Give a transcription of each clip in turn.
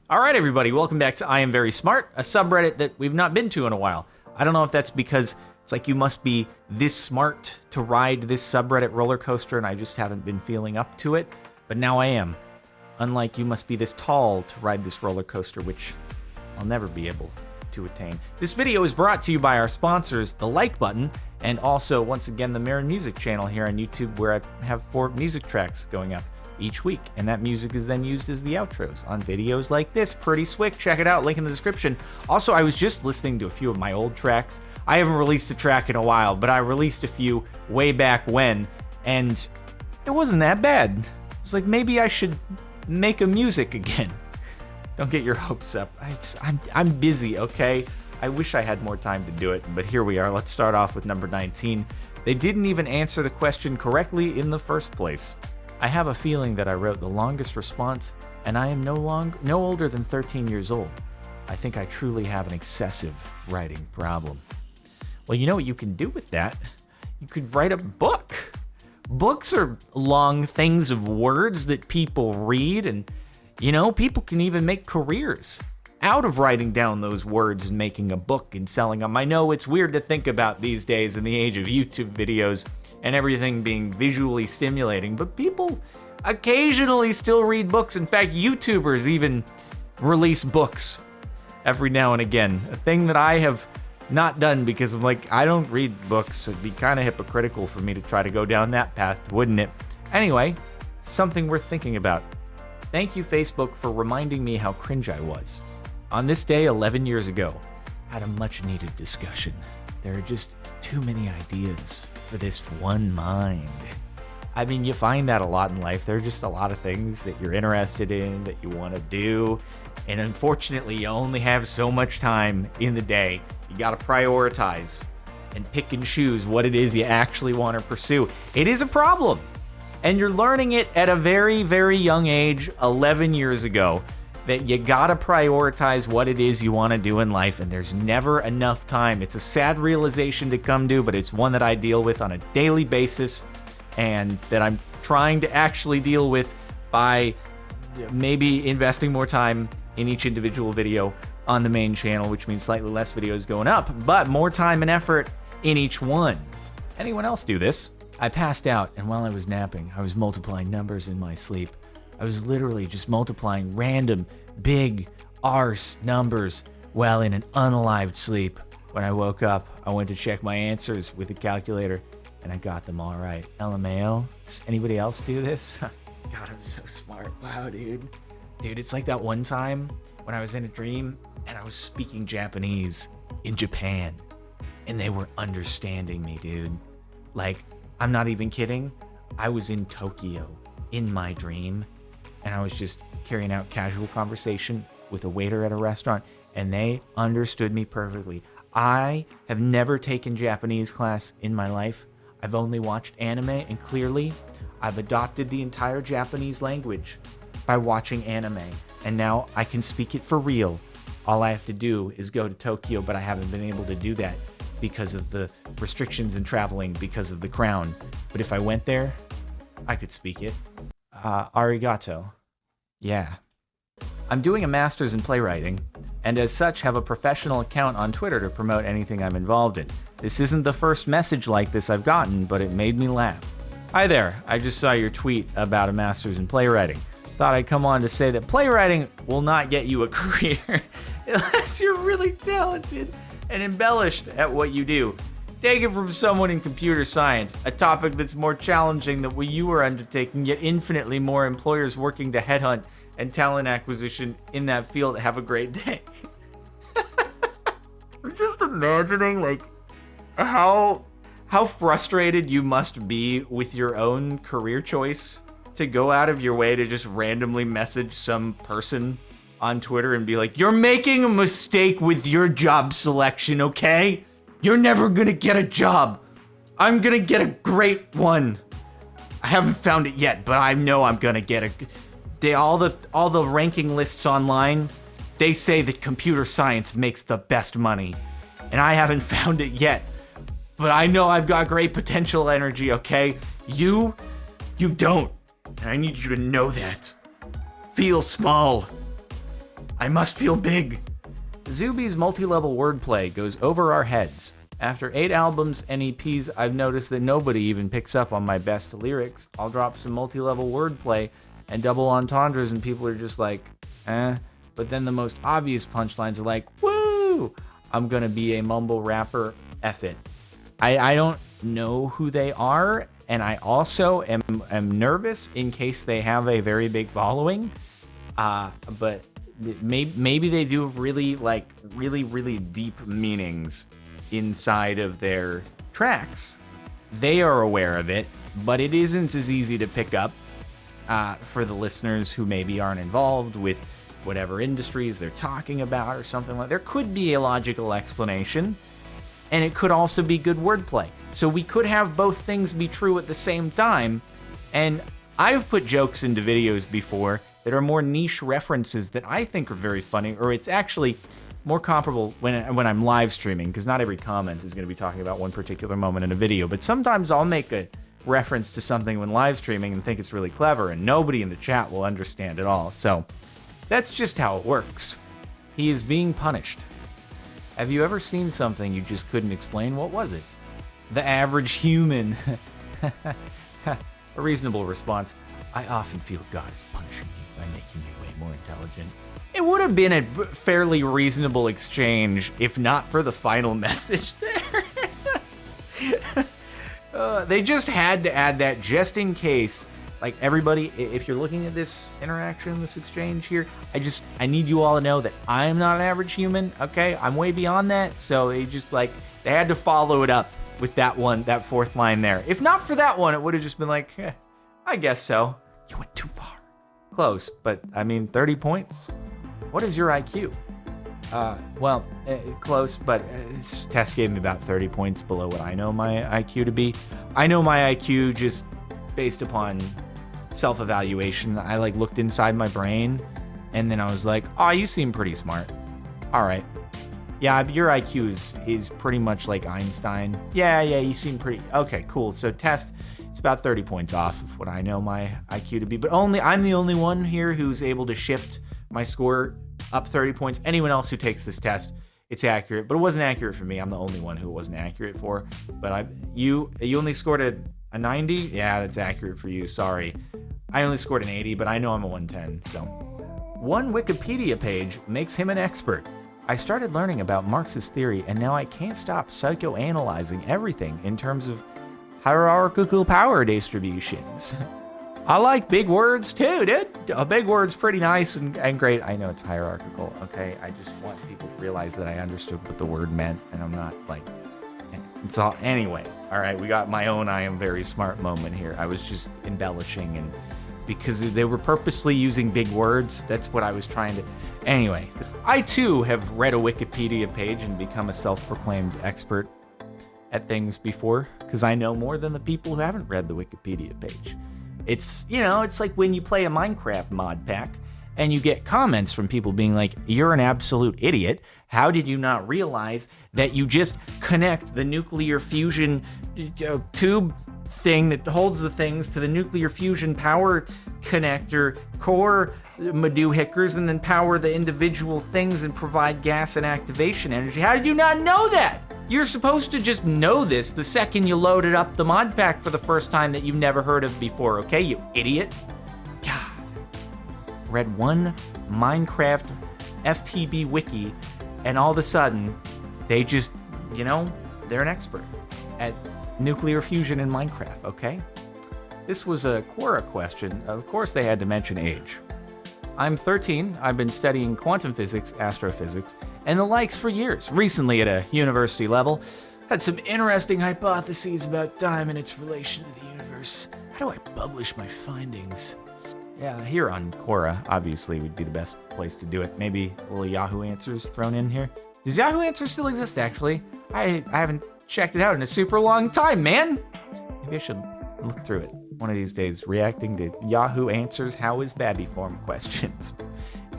All right, everybody, welcome back to I Am Very Smart, a subreddit that we've not been to in a while. I don't know if that's because it's like you must be this smart to ride this subreddit roller coaster, and I just haven't been feeling up to it, but now I am. Unlike you must be this tall to ride this roller coaster, which I'll never be able to attain. This video is brought to you by our sponsors, the like button, and also, once again, the Mirror Music channel here on YouTube, where I have 4 music tracks going up each week, and that music is then used as the outros on videos like this. Pretty slick. Check it out, link in the description. Also, I was just listening to a few of my old tracks. I haven't released a track in a while, but I released a few way back when, and it wasn't that bad. It's like, maybe I should make a music again. Don't get your hopes up. I'm busy, okay? I wish I had more time to do it, but here we are. Let's start off with number 19. They didn't even answer the question correctly in the first place. I have a feeling that I wrote the longest response, and I am no older than 13 years old. I think I truly have an excessive writing problem. Well, you know what you can do with that? You could write a book. Books are long things of words that people read, and, you know, people can even make careers out of writing down those words and making a book and selling them. I know it's weird to think about these days in the age of YouTube videos and everything being visually stimulating, but people occasionally still read books. In fact, YouTubers even release books every now and again, a thing that I have not done because I'm like, I don't read books. It'd be kind of hypocritical for me to try to go down that path, wouldn't it? Anyway, something worth thinking about. Thank you, Facebook, for reminding me how cringe I was. On this day 11 years ago, I had a much needed discussion. There are just too many ideas for this one mind. I mean, you find that a lot in life. There are just a lot of things that you're interested in, that you want to do, and unfortunately, you only have so much time in the day. You got to prioritize and pick and choose what it is you actually want to pursue. It is a problem, and you're learning it at a very, very young age, 11 years ago, that you gotta prioritize what it is you want to do in life, and there's never enough time. It's a sad realization to come to, but it's one that I deal with on a daily basis, and that I'm trying to actually deal with by maybe investing more time in each individual video on the main channel, which means slightly less videos going up, but more time and effort in each one. Anyone else do this? I passed out, and while I was napping, I was multiplying numbers in my sleep. I was literally just multiplying random, big, arse numbers while in an unalived sleep. When I woke up, I went to check my answers with a calculator, and I got them all right. LMAO? Does anybody else do this? God, I'm so smart. Wow, dude. Dude, it's like that one time when I was in a dream, and I was speaking Japanese in Japan, and they were understanding me, dude. Like, I'm not even kidding. I was in Tokyo in my dream, and I was just carrying out casual conversation with a waiter at a restaurant, and they understood me perfectly. I have never taken Japanese class in my life. I've only watched anime, and clearly, I've adopted the entire Japanese language by watching anime, and now I can speak it for real. All I have to do is go to Tokyo, but I haven't been able to do that because of the restrictions in traveling because of the crown. But if I went there, I could speak it. Arigato. Yeah. I'm doing a master's in playwriting, and as such have a professional account on Twitter to promote anything I'm involved in. This isn't the first message like this I've gotten, but it made me laugh. Hi there, I just saw your tweet about a master's in playwriting. Thought I'd come on to say that playwriting will not get you a career unless you're really talented and embellished at what you do. Take it from someone in computer science, a topic that's more challenging than what you are undertaking, yet infinitely more employers working to headhunt and talent acquisition in that field. Have a great day. I'm just imagining, like, how frustrated you must be with your own career choice to go out of your way to just randomly message some person on Twitter and be like, you're making a mistake with your job selection, okay? You're never gonna get a job. I'm gonna get a great one. I haven't found it yet, but I know I'm gonna get all the ranking lists online, they say that computer science makes the best money. And I haven't found it yet. But I know I've got great potential energy, okay? You don't. And I need you to know that. Feel small. I must feel big. Zuby's multi-level wordplay goes over our heads. After 8 albums and EPs, I've noticed that nobody even picks up on my best lyrics. I'll drop some multi-level wordplay and double entendres and people are just like, eh. But then the most obvious punchlines are like, woo! I'm gonna be a mumble rapper, F it. I don't know who they are, and I also am nervous in case they have a very big following. But maybe they do really deep meanings inside of their tracks. They are aware of it, but it isn't as easy to pick up for the listeners who maybe aren't involved with whatever industries they're talking about or something like that. There could be a logical explanation, and it could also be good wordplay. So we could have both things be true at the same time. And I've put jokes into videos before that are more niche references that I think are very funny, or it's actually more comparable when I'm live streaming, because not every comment is going to be talking about one particular moment in a video. But sometimes I'll make a reference to something when live streaming and think it's really clever, and nobody in the chat will understand at all. So that's just how it works. He is being punished. Have you ever seen something you just couldn't explain? What was it? The average human. A reasonable response. I often feel God is punishing me by making me way more intelligent. It would have been a fairly reasonable exchange if not for the final message there. They just had to add that just in case. Like, everybody, if you're looking at this interaction, this exchange here, I need you all to know that I'm not an average human, okay? I'm way beyond that, so they had to follow it up with that fourth line there. If not for that one, it would have just been like, I guess so. You went too far. Close, but, 30 points? What is your IQ? Close, but this test gave me about 30 points below what I know my IQ to be. I know my IQ just based upon self-evaluation. I looked inside my brain and then I was like, oh, you seem pretty smart. All right. Yeah, your IQ is pretty much like Einstein. Yeah, you seem pretty... Okay, cool. So test, it's about 30 points off of what I know my IQ to be. But I'm the only one here who's able to shift my score up 30 points. Anyone else who takes this test, it's accurate. But it wasn't accurate for me. I'm the only one who it wasn't accurate for. But you only scored a 90? Yeah, that's accurate for you. Sorry. I only scored an 80, but I know I'm a 110, so. One Wikipedia page makes him an expert. I started learning about Marxist theory, and now I can't stop psychoanalyzing everything in terms of hierarchical power distributions. I like big words too, dude. A big word's pretty nice and great. I know it's hierarchical, okay? I just want people to realize that I understood what the word meant, and I'm not it's all, anyway. All right, we got my own I am very smart moment here. I was just embellishing, and because they were purposely using big words, that's what I was trying to... Anyway, I too have read a Wikipedia page and become a self-proclaimed expert at things before, because I know more than the people who haven't read the Wikipedia page. It's like when you play a Minecraft mod pack and you get comments from people being like, you're an absolute idiot. How did you not realize that you just connect the nuclear fusion tube thing that holds the things to the nuclear fusion power connector core maduhickers and then power the individual things and provide gas and activation energy? How did you not know that? You're supposed to just know this the second you loaded up the mod pack for the first time that you've never heard of before, okay, you idiot? God. Read one Minecraft FTB wiki and all of a sudden they just, they're an expert at nuclear fusion in Minecraft, okay? This was a Quora question. Of course they had to mention age. I'm 13. I've been studying quantum physics, astrophysics, and the likes for years. Recently at a university level, had some interesting hypotheses about time and its relation to the universe. How do I publish my findings? Yeah, here on Quora, obviously, would be the best place to do it. Maybe a little Yahoo Answers thrown in here. Does Yahoo Answers still exist, actually? I haven't checked it out in a super long time, man. Maybe I should look through it one of these days, reacting to Yahoo Answers how is Babby form questions.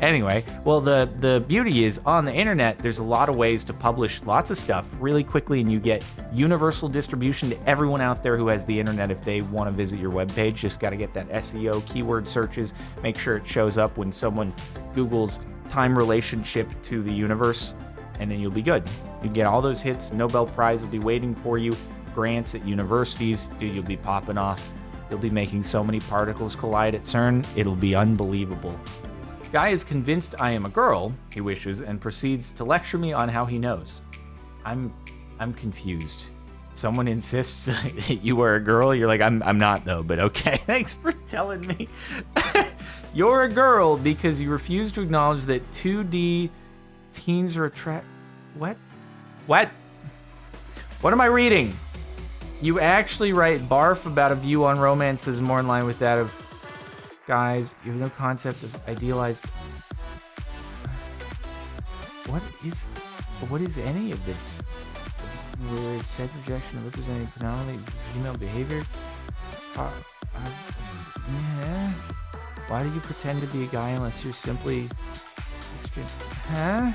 Anyway, well, the beauty is on the internet, there's a lot of ways to publish lots of stuff really quickly, and you get universal distribution to everyone out there who has the internet if they want to visit your webpage. Just got to get that SEO keyword searches, make sure it shows up when someone Googles time relationship to the universe, and then you'll be good. You get all those hits, Nobel Prize will be waiting for you, grants at universities, dude, you'll be popping off. You'll be making so many particles collide at CERN, it'll be unbelievable. Guy is convinced I am a girl, he wishes, and proceeds to lecture me on how he knows. I'm confused. Someone insists that you are a girl, you're like, I'm not though, but okay, thanks for telling me. You're a girl because you refuse to acknowledge that 2D teens are What? What am I reading? You actually write barf about a view on romance that is more in line with that of guys. You have no concept of idealized. What is any of this? Where is said projection of representing predominantly female behavior? Yeah. Why do you pretend to be a guy unless you're simply extreme? Huh?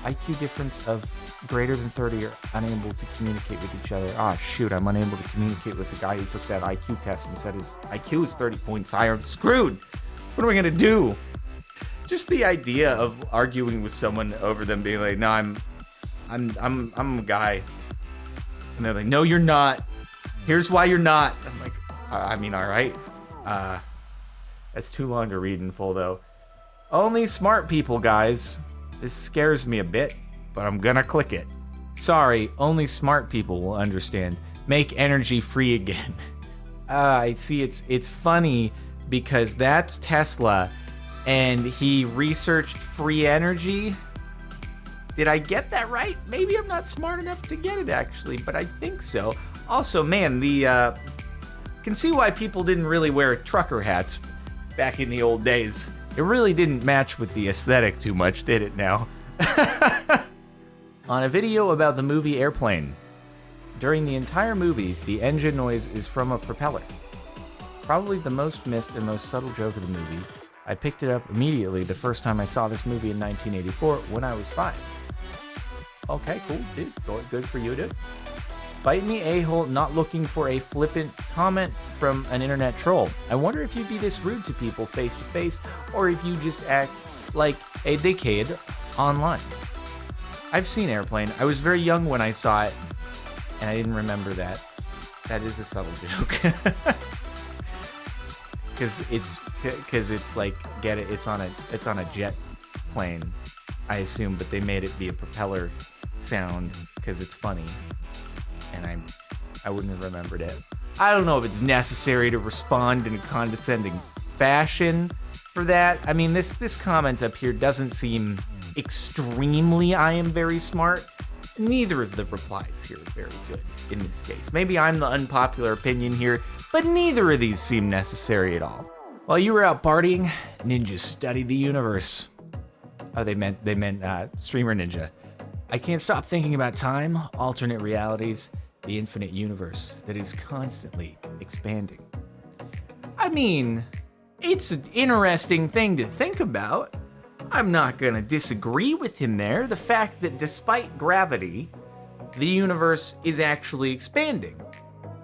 IQ difference of greater than 30 are unable to communicate with each other. Ah, shoot, I'm unable to communicate with the guy who took that IQ test and said his IQ is 30 points higher. I'm screwed. What am I gonna do? Just the idea of arguing with someone over them being like, no, I'm a guy. And they're like, no, you're not. Here's why you're not. I'm like, I mean, all right. That's too long to read in full, though. Only smart people, guys. This scares me a bit, but I'm gonna click it. Sorry, only smart people will understand. Make energy free again. I see. It's funny because that's Tesla, and he researched free energy. Did I get that right? Maybe I'm not smart enough to get it actually, but I think so. Also, man, can see why people didn't really wear trucker hats back in the old days. It really didn't match with the aesthetic too much, did it now? On a video about the movie Airplane, during the entire movie, the engine noise is from a propeller. Probably the most missed and most subtle joke of the movie. I picked it up immediately the first time I saw this movie in 1984 when I was 5. Okay, cool, dude. Good for you, dude. Bite me, a-hole, not looking for a flippant comment from an internet troll. I wonder if you'd be this rude to people face to face, or if you just act like a dickhead online. I've seen Airplane. I was very young when I saw it, and I didn't remember that. That is a subtle joke. Because it's like, get it, it's on a jet plane, I assume, but they made it be a propeller sound because it's funny. And I wouldn't have remembered it. I don't know if it's necessary to respond in a condescending fashion for that. I mean, this comment up here doesn't seem extremely I am very smart. Neither of the replies here are very good in this case. Maybe I'm the unpopular opinion here, but neither of these seem necessary at all. While you were out partying, ninjas studied the universe. Oh, they meant streamer ninja. I can't stop thinking about time, alternate realities, the infinite universe that is constantly expanding. I mean, it's an interesting thing to think about. I'm not gonna disagree with him there. The fact that despite gravity, the universe is actually expanding.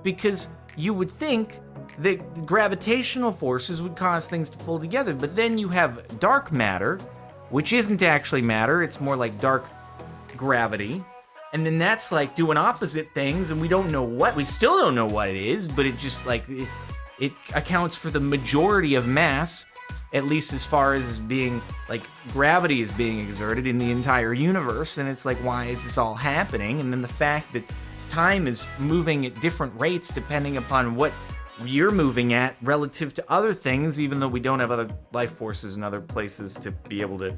Because you would think that gravitational forces would cause things to pull together, but then you have dark matter, which isn't actually matter, it's more like dark gravity, and then that's like doing opposite things, and we still don't know what it is, but it just like it accounts for the majority of mass, at least as far as being like gravity is being exerted in the entire universe. And it's like, why is this all happening? And then the fact that time is moving at different rates depending upon what you're moving at relative to other things, even though we don't have other life forces in other places to be able to,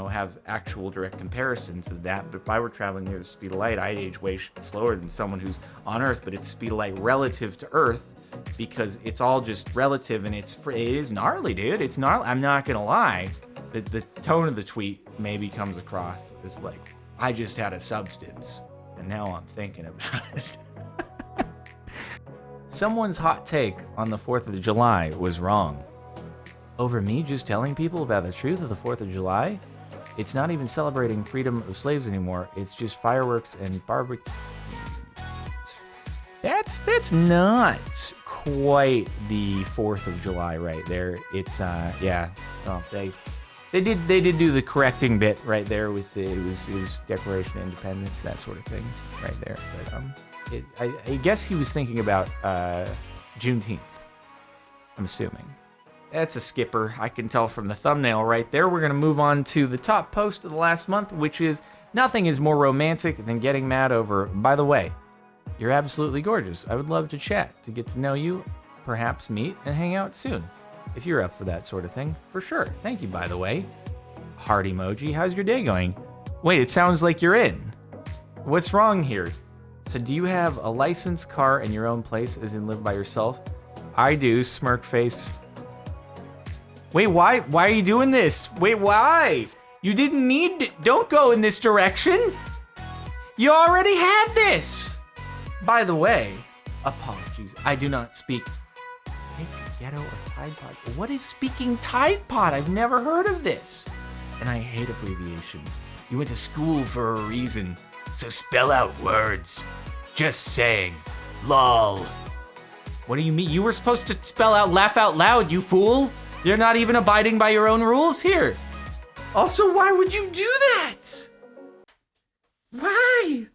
have actual direct comparisons of that. But if I were traveling near the speed of light, I'd age way slower than someone who's on Earth, but it's speed of light relative to Earth, because it's all just relative, and it is gnarly, dude. It's gnarly. I'm not gonna lie. The tone of the tweet maybe comes across as like, I just had a substance, and now I'm thinking about it. Someone's hot take on the 4th of July was wrong. Over me just telling people about the truth of the 4th of July? It's not even celebrating freedom of slaves anymore. It's just fireworks and barbecues. That's not quite the 4th of July right there. It's yeah. Well, they did do the correcting bit right there with it was Declaration of Independence, that sort of thing right there. But I guess he was thinking about Juneteenth. I'm assuming. That's a skipper. I can tell from the thumbnail right there. We're gonna move on to the top post of the last month, which is nothing is more romantic than getting mad over. By the way, you're absolutely gorgeous. I would love to chat, to get to know you, perhaps meet and hang out soon. If you're up for that sort of thing, for sure. Thank you, by the way. Heart emoji. How's your day going? Wait, it sounds like you're in. What's wrong here? So do you have a licensed car and your own place, as in live by yourself? I do, smirk face. Wait, why? Why are you doing this? Wait, why? You didn't need it. Don't go in this direction. You already had this. By the way, apologies. I do not speak Ghetto or Tide Pod. What is speaking Tide Pod? I've never heard of this. And I hate abbreviations. You went to school for a reason, so spell out words. Just saying. LOL. What do you mean? You were supposed to spell out laugh out loud, you fool. You're not even abiding by your own rules here. Also, why would you do that? Why?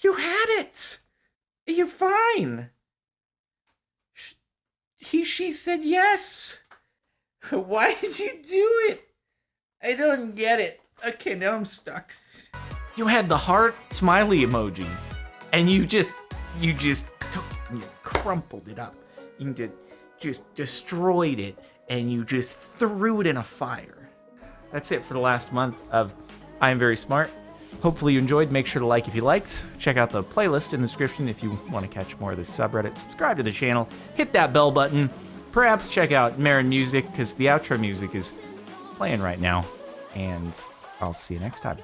You had it. You're fine. She said yes. Why did you do it? I don't get it. Okay, now I'm stuck. You had the heart smiley emoji, and you just took and you crumpled it up. You just destroyed it, and you just threw it in a fire. That's it for the last month of I Am Very Smart. Hopefully you enjoyed. Make sure to like if you liked. Check out the playlist in the description if you want to catch more of this subreddit. Subscribe to the channel. Hit that bell button. Perhaps check out Marin Music, because the outro music is playing right now. And I'll see you next time.